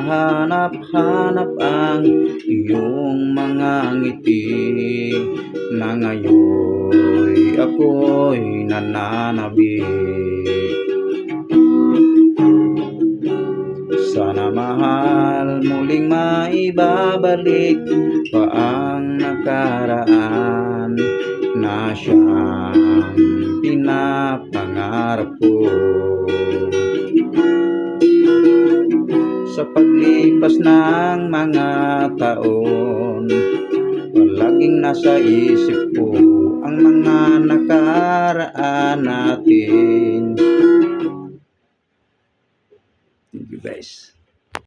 kahanap-hanap ang iyong mga ngiti na ngayon ako'y nananabik. Sana mahal muling maibabalik pa ang nakaraan na siyang pinapangarap ko. Sa paglipas ng mga taon, palaging nasa isip ko ang mga nakaraan natin. Thank you guys.